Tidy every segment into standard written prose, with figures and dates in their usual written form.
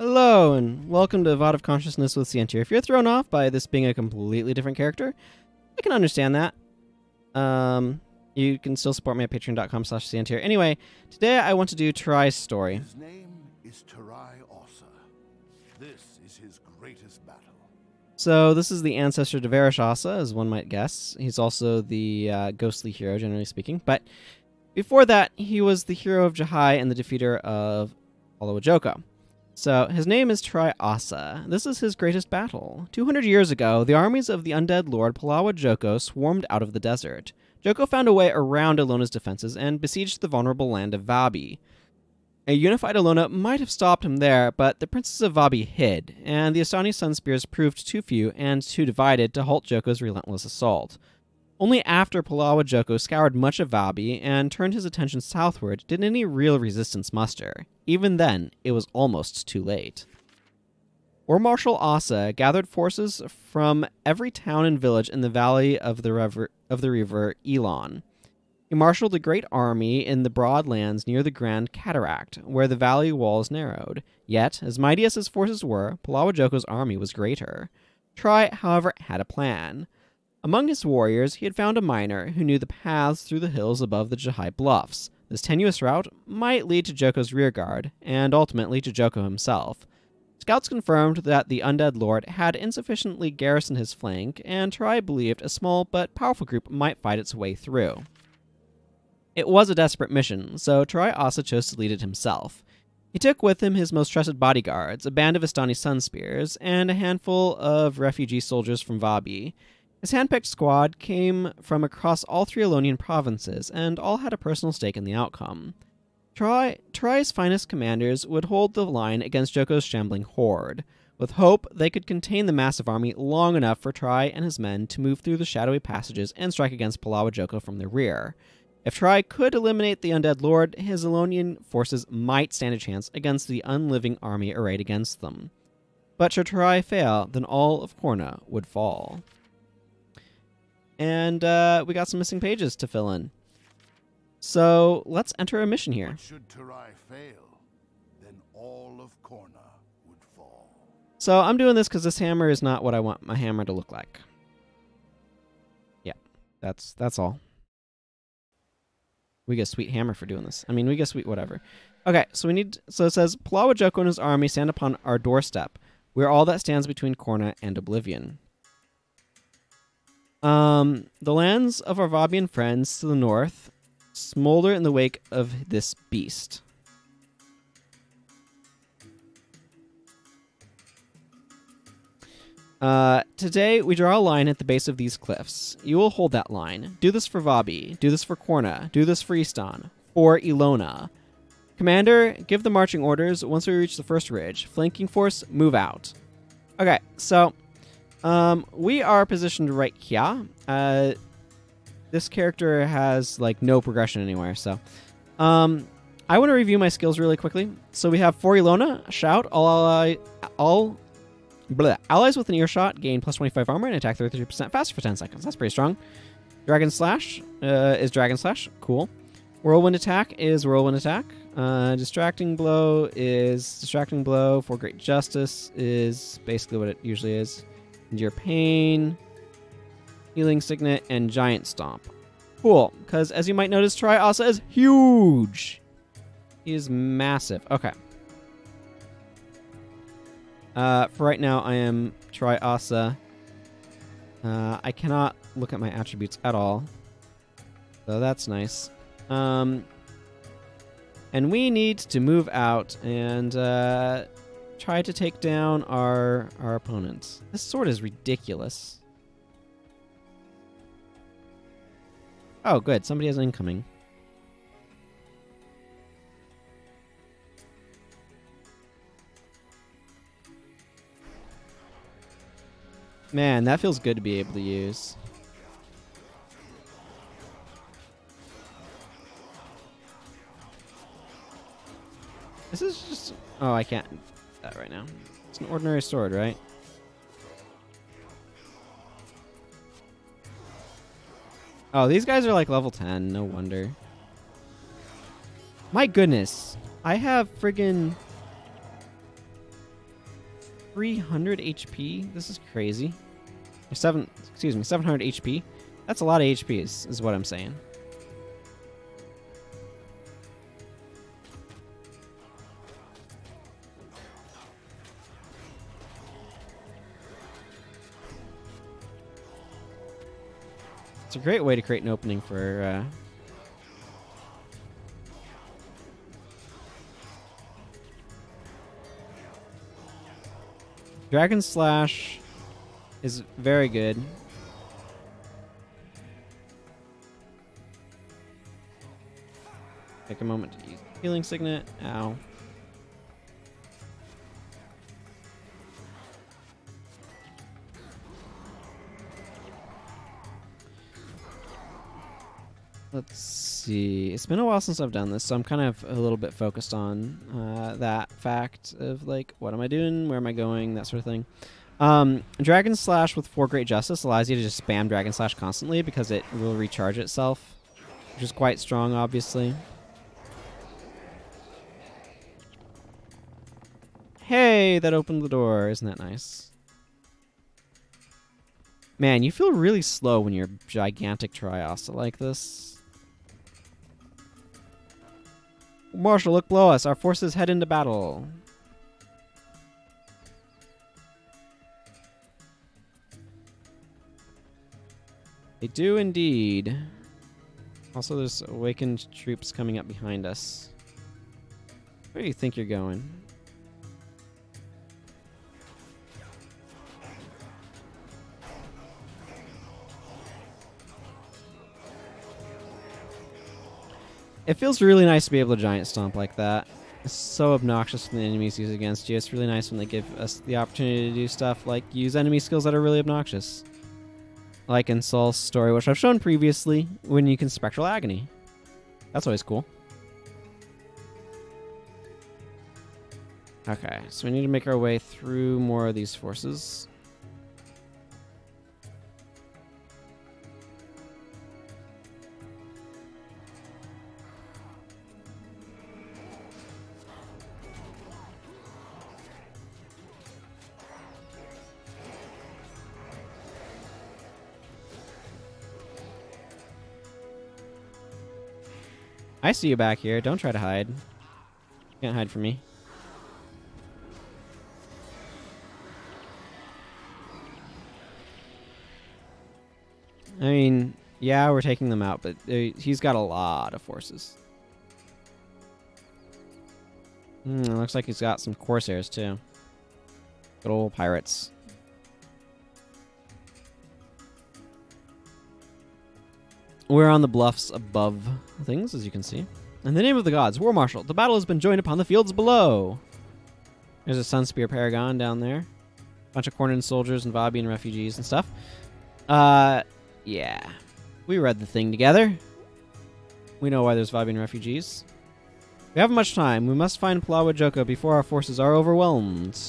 Hello, and welcome to VOD of Consciousness with Sientir. If you're thrown off by this being a completely different character, I can understand that. You can still support me at patreon.com/Sientir. Anyway, today I want to do Turai's story. His name is Turai Ossa. This is his greatest battle. So this is the ancestor to Varish Ossa, as one might guess. He's also the ghostly hero, generally speaking. But before that, he was the hero of Jahai and the defeater of Palawa Joko. So, his name is Turai Ossa. This is his greatest battle. 200 years ago, the armies of the undead lord Palawa Joko swarmed out of the desert. Joko found a way around Alona's defenses and besieged the vulnerable land of Vabi. A unified Alona might have stopped him there, but the princes of Vabi hid, and the Astani Sun Spears proved too few and too divided to halt Joko's relentless assault. Only after Palawa Joko scoured much of Vabi and turned his attention southward did any real resistance muster. Even then, it was almost too late. War Marshal Ossa gathered forces from every town and village in the valley of the river Elon. He marshaled a great army in the broad lands near the Grand Cataract, where the valley walls narrowed. Yet, as mighty as his forces were, Palawa Joko's army was greater. Turai, however, had a plan. Among his warriors, he had found a miner who knew the paths through the hills above the Jahai Bluffs. This tenuous route might lead to Joko's rearguard, and ultimately to Joko himself. Scouts confirmed that the undead lord had insufficiently garrisoned his flank, and Turai believed a small but powerful group might fight its way through. It was a desperate mission, so Turai Ossa chose to lead it himself. He took with him his most trusted bodyguards, a band of Astani Sun Spears, and a handful of refugee soldiers from Vabi. His handpicked squad came from across all three Alonian provinces, and all had a personal stake in the outcome. Turai's finest commanders would hold the line against Joko's shambling horde. With hope, they could contain the massive army long enough for Turai and his men to move through the shadowy passages and strike against Palawa Joko from the rear. If Turai could eliminate the undead lord, his Alonian forces might stand a chance against the unliving army arrayed against them. But should Turai fail, then all of Korna would fall. And we got some missing pages to fill in. So let's enter a mission here. But should Turai fail, then all of Korna would fall. So I'm doing this because this hammer is not what I want my hammer to look like. Yeah, that's all. We get a sweet hammer for doing this. I mean, we get sweet whatever. Okay, so it says, Palawa Joko and his army stand upon our doorstep. We are all that stands between Korna and oblivion. The lands of our Vabian friends to the north smolder in the wake of this beast. Today, we draw a line at the base of these cliffs. You will hold that line. Do this for Vabi. Do this for Korna. Do this for Istan. For Ilona. Commander, give the marching orders once we reach the first ridge. Flanking force, move out. Okay, so we are positioned right here. This character has like no progression anywhere, so I want to review my skills really quickly. So we have for Ilona, shout, allies with an earshot gain plus 25 armor and attack 33% faster for 10 seconds. That's pretty strong. Dragon Slash is Dragon Slash. Cool. Whirlwind Attack is Whirlwind Attack. Distracting Blow is Distracting Blow. For Great Justice is basically what it usually is. Endure Pain, Healing Signet, and Giant Stomp. Cool, because as you might notice, Turai Ossa is huge. He is massive. Okay. For right now, I am Turai Ossa. I cannot look at my attributes at all, so that's nice. And we need to move out and try to take down our opponents. This sword is ridiculous. Oh, good. Somebody has incoming. Man, that feels good to be able to use. This is just... Oh, I can't do that right now. It's an ordinary sword, right? Oh, these guys are like level 10. No wonder. My goodness. I have friggin... 300 HP. This is crazy. 700 HP. That's a lot of HP is what I'm saying. It's a great way to create an opening for Dragon Slash is very good. Take a moment to use Healing Signet. Ow. Let's see. It's been a while since I've done this, so I'm kind of a little bit focused on that fact of, like, what am I doing? Where am I going? That sort of thing. Dragon Slash with 4 Great Justice allows you to just spam Dragon Slash constantly because it will recharge itself, which is quite strong, obviously. Hey, that opened the door. Isn't that nice? Man, you feel really slow when you're gigantic Turai Ossa like this. Marshal, look below us. Our forces head into battle. They do indeed. Also, there's awakened troops coming up behind us. Where do you think you're going? It feels really nice to be able to giant stomp like that. It's so obnoxious when the enemies use it against you. It's really nice when they give us the opportunity to do stuff like use enemy skills that are really obnoxious. Like in Saul's story, which I've shown previously, when you can Spectral Agony. That's always cool. Okay, so we need to make our way through more of these forces. I see you back here. Don't try to hide. You can't hide from me. I mean, yeah, we're taking them out, but he's got a lot of forces. It looks like he's got some Corsairs, too. Good old pirates. We're on the bluffs above things, as you can see. In the name of the gods, War Marshal, the battle has been joined upon the fields below. There's a Sunspear Paragon down there. Bunch of Cornin soldiers and Vabian refugees and stuff. Yeah. We read the thing together. We know why there's Vabian refugees. We haven't much time. We must find Palawa Joko before our forces are overwhelmed.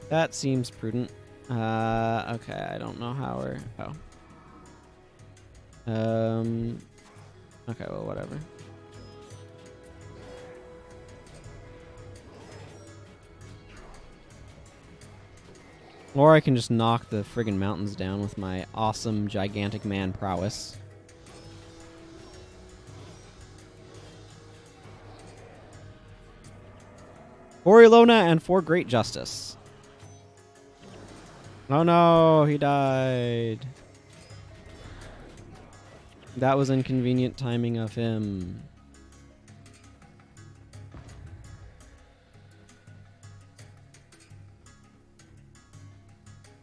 That seems prudent. Okay, I don't know how we're... Oh. Okay, well, whatever. Or I can just knock the friggin' mountains down with my awesome gigantic man prowess. Borilona and 4 Great Justice. Oh no, he died. That was inconvenient timing of him.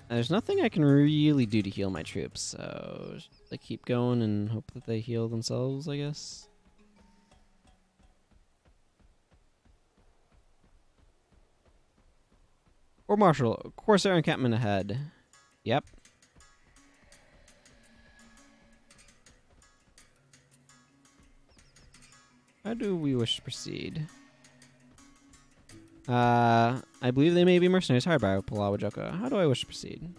There's nothing I can really do to heal my troops, so just, like, keep going and hope that they heal themselves, I guess. Or Marshal, Corsair encampment ahead. Yep. How do we wish to proceed? I believe they may be mercenaries hired by Palawa Joko. How do I wish to proceed?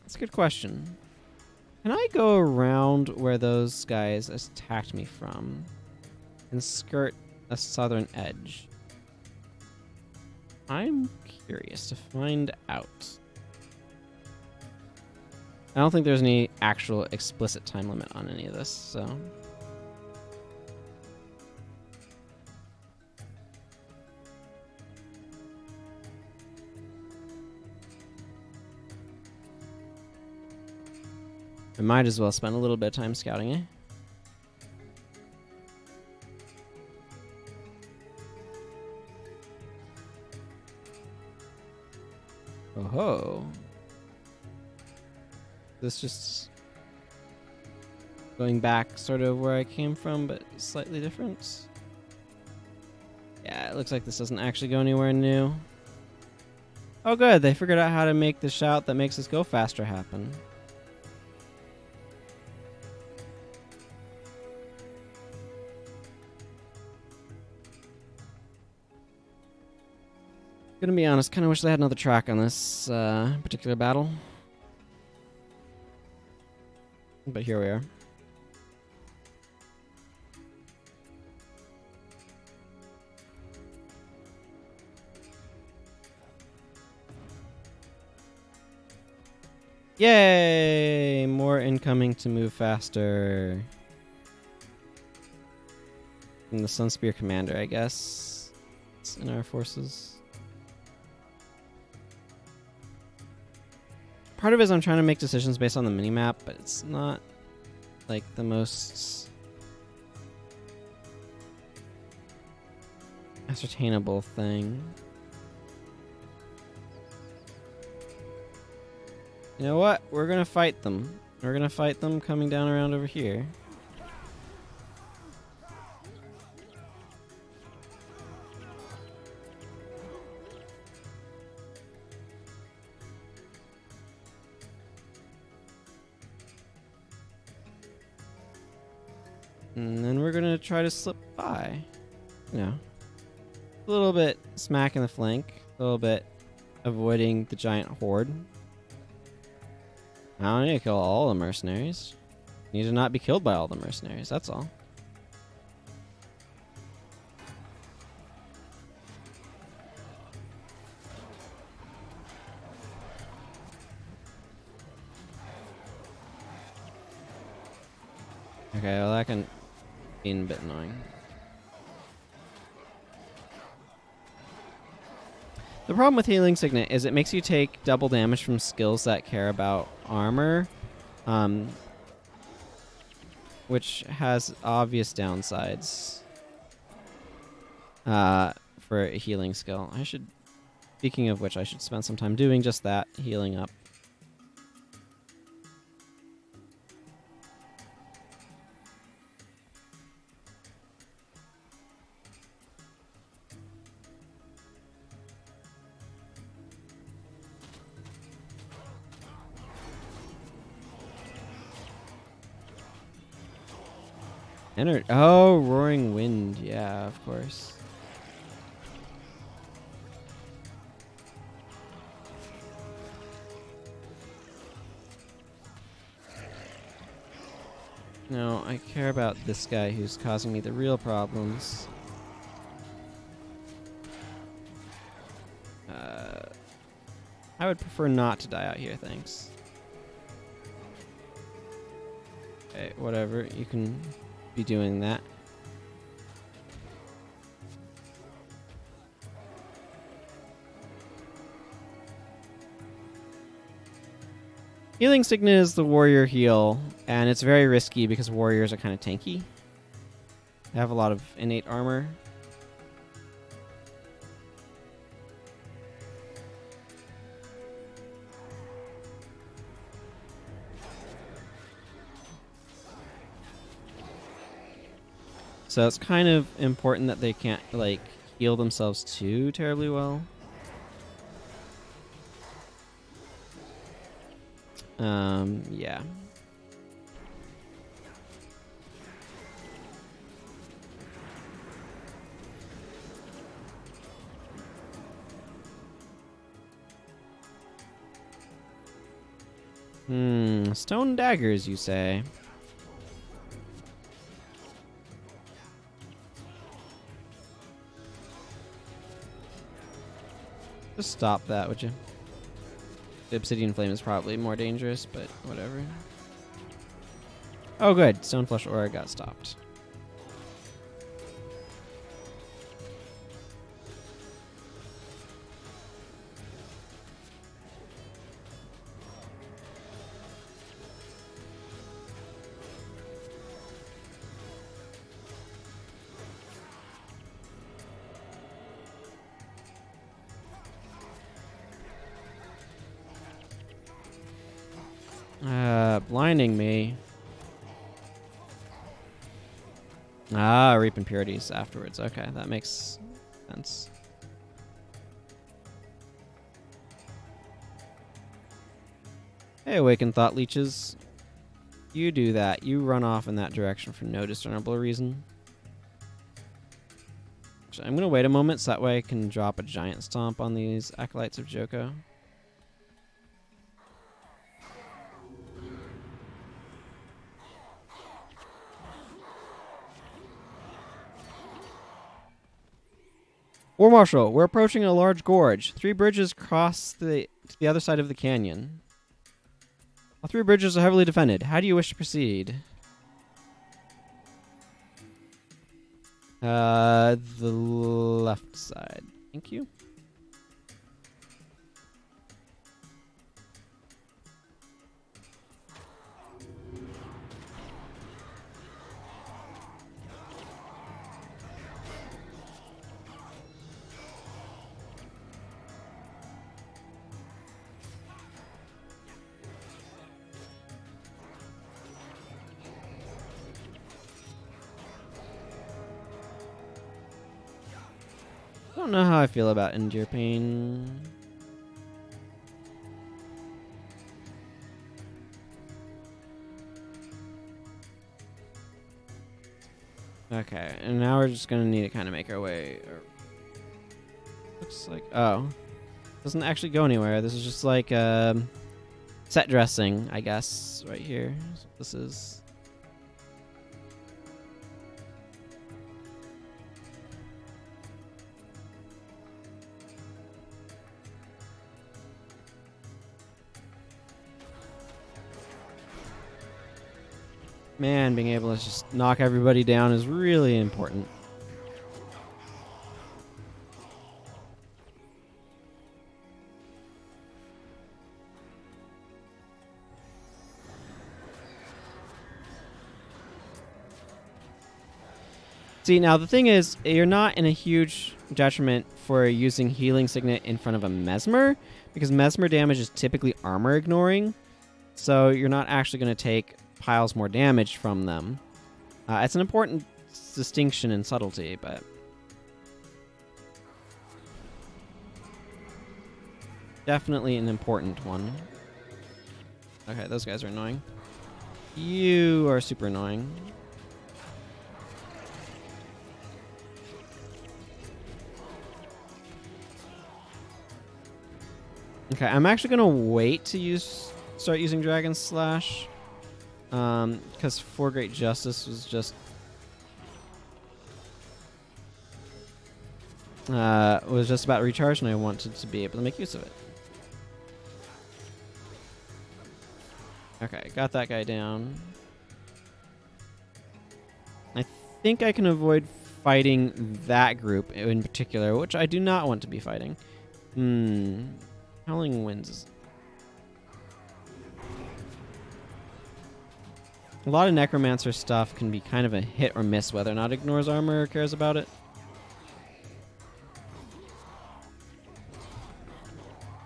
That's a good question. Can I go around where those guys attacked me from and skirt a southern edge? I'm curious to find out. I don't think there's any actual explicit time limit on any of this, so... I might as well spend a little bit of time scouting it. Oh ho. This just going back sort of where I came from, but slightly different. Yeah, it looks like this doesn't actually go anywhere new. Oh good, they figured out how to make the shout that makes us go faster happen. Gonna be honest, kind of wish they had another track on this particular battle. But here we are. Yay! More incoming to move faster. From the Sunspear Commander, I guess. It's in our forces. Part of it is I'm trying to make decisions based on the minimap, but it's not like the most ascertainable thing. You know what? We're gonna fight them. We're gonna fight them coming down around over here. And then we're gonna try to slip by. You know, a little bit smack in the flank, a little bit avoiding the giant horde. I don't need to kill all the mercenaries. You need to not be killed by all the mercenaries, that's all. Okay, well that can be a bit annoying. The problem with Healing Signet is it makes you take double damage from skills that care about armor, which has obvious downsides for a healing skill. Speaking of which, I should spend some time doing just that, healing up. Oh, Roaring Wind. Yeah, of course. No, I care about this guy who's causing me the real problems. I would prefer not to die out here, thanks. Okay, whatever. You can be doing that. Healing Signet is the warrior heal, and it's very risky because warriors are kind of tanky. They have a lot of innate armor. So it's kind of important that they can't, like, heal themselves too terribly well. Yeah. Stone daggers, you say? Just stop that, would you? The obsidian flame is probably more dangerous, but whatever. Oh, good. Stoneflesh aura got stopped. Blinding me. Ah, reap impurities afterwards. Okay, that makes sense. Hey, awakened thought leeches. You do that. You run off in that direction for no discernible reason. Actually, I'm going to wait a moment so that way I can drop a giant stomp on these acolytes of Joko. War Marshal, we're approaching a large gorge. 3 bridges cross to the other side of the canyon. All 3 bridges are heavily defended. How do you wish to proceed? The left side. Thank you. I don't know how I feel about endure pain. Okay, and now we're just gonna need to kind of make our way. Looks like doesn't actually go anywhere. This is just like set dressing, I guess, right here. That's what this is. Man, being able to just knock everybody down is really important. See, now the thing is, you're not in a huge detriment for using Healing Signet in front of a Mesmer, because Mesmer damage is typically armor ignoring, so you're not actually going to take piles more damage from them. It's an important distinction and subtlety, but definitely an important one. Okay, those guys are annoying. You are super annoying. Okay, I'm actually gonna wait to start using Dragon Slash. Because For Great Justice was just about recharge, and I wanted to be able to make use of it. Okay, got that guy down. I think I can avoid fighting that group in particular, which I do not want to be fighting. Howling Winds. A lot of Necromancer stuff can be kind of a hit or miss whether or not it ignores armor or cares about it.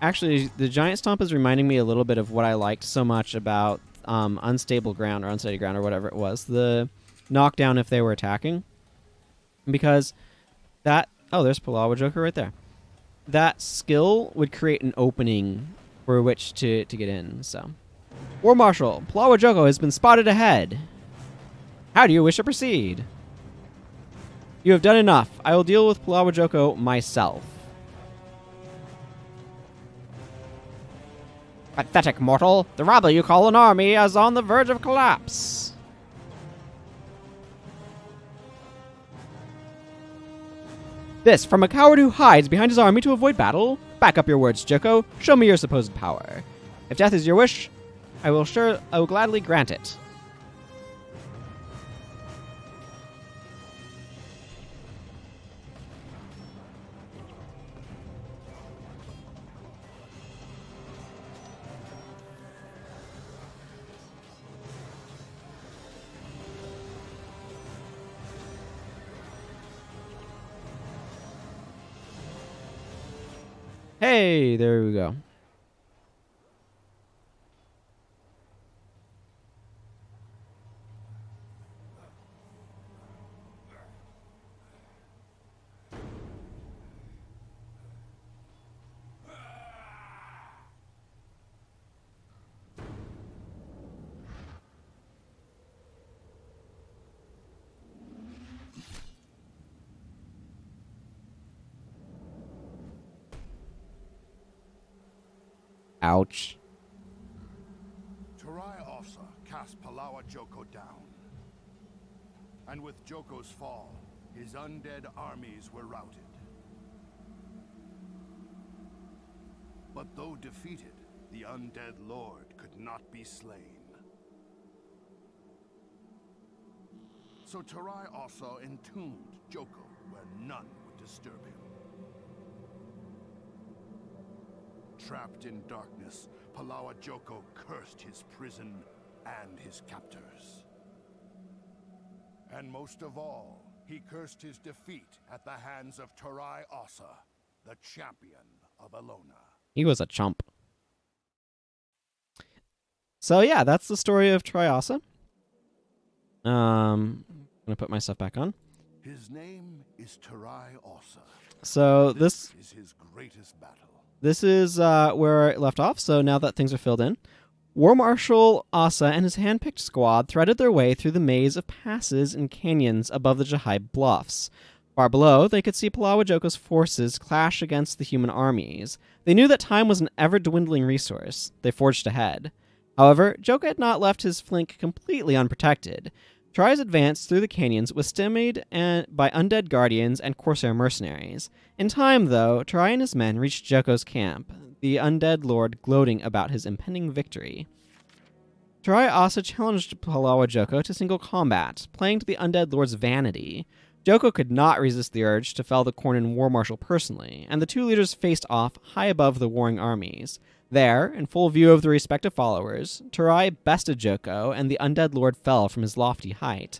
Actually, the Giant Stomp is reminding me a little bit of what I liked so much about Unstable Ground or Unsteady Ground or whatever it was. The knockdown if they were attacking. Because that... Oh, there's Palawa Joko right there. That skill would create an opening for which to get in, so... War Marshal, Palawa Joko has been spotted ahead. How do you wish to proceed? You have done enough. I will deal with Palawa Joko myself. Pathetic mortal! The rabble you call an army is on the verge of collapse! This from a coward who hides behind his army to avoid battle? Back up your words, Joko. Show me your supposed power. If death is your wish, I will gladly grant it. Hey, there we go. Ouch. Turai Ossa cast Palawa Joko down. And with Joko's fall, his undead armies were routed. But though defeated, the undead lord could not be slain. So Turai Ossa entombed Joko where none would disturb him. Trapped in darkness, Palawa Joko cursed his prison and his captors. And most of all, he cursed his defeat at the hands of Turai Ossa, the champion of Elona. He was a chump. So yeah, that's the story of Turai Ossa. I'm gonna put my stuff back on. His name is Turai Ossa. So this is his greatest battle. This is where it left off, so now that things are filled in. War Marshal Ossa and his hand-picked squad threaded their way through the maze of passes and canyons above the Jahai Bluffs. Far below, they could see Palawa Joko's forces clash against the human armies. They knew that time was an ever-dwindling resource. They forged ahead. However, Joko had not left his flank completely unprotected. Turai's advance through the canyons was stymied by undead guardians and corsair mercenaries. In time, though, Turai and his men reached Joko's camp, the undead lord gloating about his impending victory. Turai also challenged Palawa Joko to single combat, playing to the undead lord's vanity. Joko could not resist the urge to fell the Cornin war marshal personally, and the two leaders faced off high above the warring armies. There, in full view of the respective followers, Turai bested Joko, and the undead lord fell from his lofty height.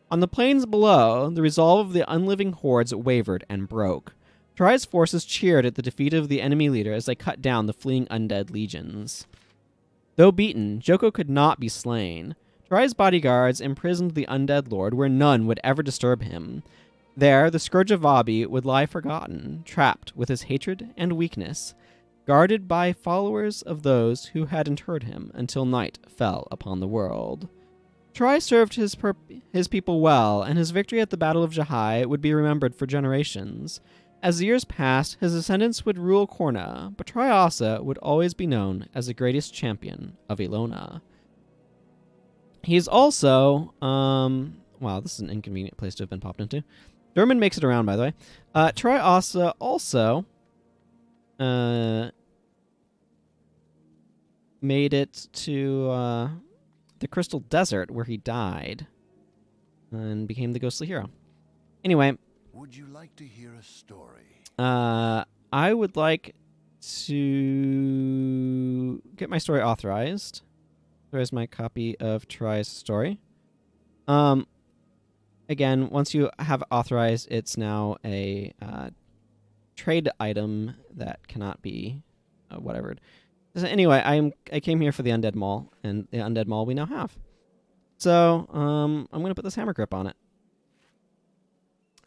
On the plains below, the resolve of the unliving hordes wavered and broke. Turai's forces cheered at the defeat of the enemy leader as they cut down the fleeing undead legions. Though beaten, Joko could not be slain. Turai's bodyguards imprisoned the undead lord where none would ever disturb him. There, the Scourge of Vabi would lie forgotten, trapped with his hatred and weakness, guarded by followers of those who had interred him until night fell upon the world. Turai served his people well, and his victory at the Battle of Jahai would be remembered for generations. As the years passed, his descendants would rule Korna, but Turai Ossa would always be known as the greatest champion of Elona. He's also, wow, this is an inconvenient place to have been popped into. Derman makes it around, by the way. Turai Ossa also made it to the Crystal Desert, where he died and became the ghostly hero. Anyway, would you like to hear a story? I would like to get my story authorized. There's my copy of Turai's story. Again, once you have authorized, it's now a trade item that cannot be whatever. So anyway, I came here for the Undead Maul, and the Undead Maul we now have. So I'm gonna put this hammer grip on it.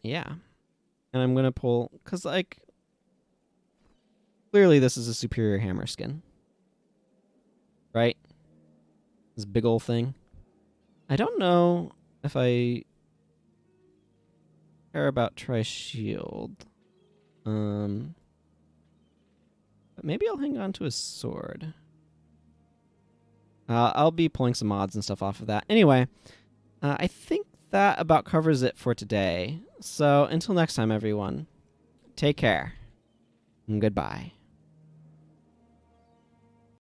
Yeah, and I'm gonna pull, cause like clearly this is a superior hammer skin, right? This big old thing. I don't know if I care about Tri-Shield. But maybe I'll hang on to his sword. I'll be pulling some mods and stuff off of that. Anyway, I think that about covers it for today. So until next time, everyone, take care and goodbye.